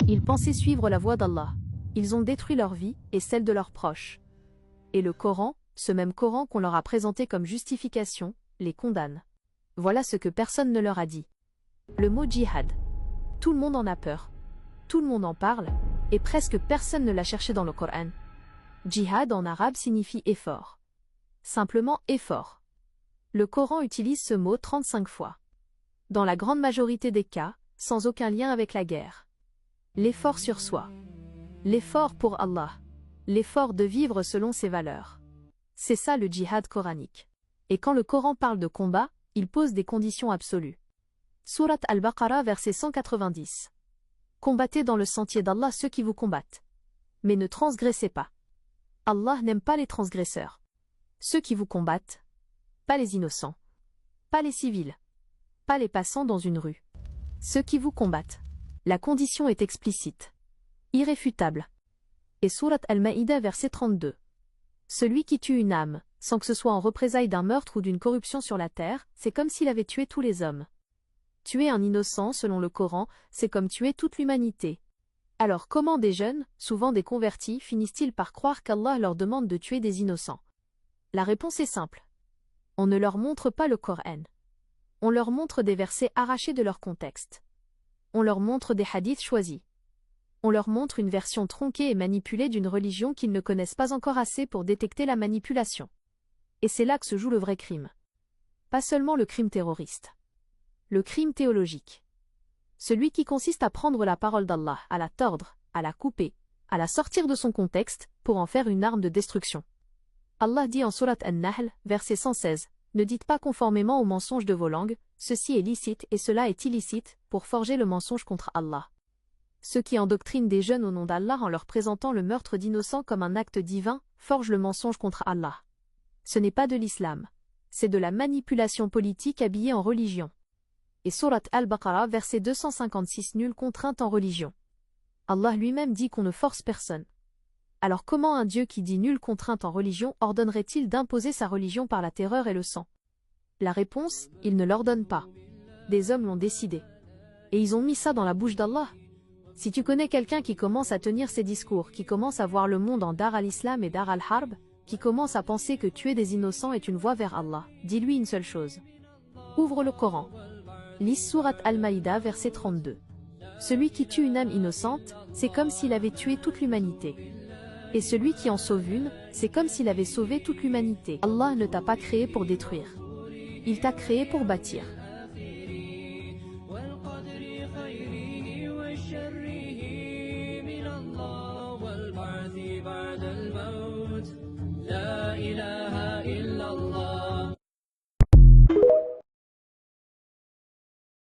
Ils pensaient suivre la voie d'Allah. Ils ont détruit leur vie et celle de leurs proches. Et le Coran, ce même Coran qu'on leur a présenté comme justification, les condamne. Voilà ce que personne ne leur a dit. Le mot djihad. Tout le monde en a peur. Tout le monde en parle, et presque personne ne l'a cherché dans le Coran. Djihad en arabe signifie effort. Simplement effort. Le Coran utilise ce mot 35 fois. Dans la grande majorité des cas, sans aucun lien avec la guerre. L'effort sur soi. L'effort pour Allah. L'effort de vivre selon ses valeurs. C'est ça le djihad coranique. Et quand le Coran parle de combat, il pose des conditions absolues. Surat Al-Baqarah verset 190. Combattez dans le sentier d'Allah ceux qui vous combattent. Mais ne transgressez pas. Allah n'aime pas les transgresseurs. Ceux qui vous combattent. Pas les innocents. Pas les civils. Pas les passants dans une rue. Ceux qui vous combattent. La condition est explicite. Irréfutable. Et Surat Al-Maïda verset 32. Celui qui tue une âme, sans que ce soit en représailles d'un meurtre ou d'une corruption sur la terre, c'est comme s'il avait tué tous les hommes. Tuer un innocent, selon le Coran, c'est comme tuer toute l'humanité. Alors comment des jeunes, souvent des convertis, finissent-ils par croire qu'Allah leur demande de tuer des innocents? La réponse est simple. On ne leur montre pas le Coran. On leur montre des versets arrachés de leur contexte. On leur montre des hadiths choisis. On leur montre une version tronquée et manipulée d'une religion qu'ils ne connaissent pas encore assez pour détecter la manipulation. Et c'est là que se joue le vrai crime. Pas seulement le crime terroriste. Le crime théologique. Celui qui consiste à prendre la parole d'Allah, à la tordre, à la couper, à la sortir de son contexte, pour en faire une arme de destruction. Allah dit en Surat An-Nahl, verset 116, « Ne dites pas conformément au mensonge de vos langues, ceci est licite et cela est illicite, pour forger le mensonge contre Allah. » Ceux qui endoctrinent des jeunes au nom d'Allah en leur présentant le meurtre d'innocents comme un acte divin, forgent le mensonge contre Allah. Ce n'est pas de l'islam. C'est de la manipulation politique habillée en religion. Et Surat Al-Baqarah, verset 256, nulle contrainte en religion. Allah lui-même dit qu'on ne force personne. Alors comment un Dieu qui dit nulle contrainte en religion ordonnerait-il d'imposer sa religion par la terreur et le sang? La réponse, il ne l'ordonne pas. Des hommes l'ont décidé. Et ils ont mis ça dans la bouche d'Allah. Si tu connais quelqu'un qui commence à tenir ces discours, qui commence à voir le monde en Dar al-Islam et Dar al-Harb, qui commence à penser que tuer des innocents est une voie vers Allah, dis-lui une seule chose. Ouvre le Coran. Lis Surat Al-Maïda, verset 32. Celui qui tue une âme innocente, c'est comme s'il avait tué toute l'humanité. Et celui qui en sauve une, c'est comme s'il avait sauvé toute l'humanité. Allah ne t'a pas créé pour détruire. Il t'a créé pour bâtir. لا إله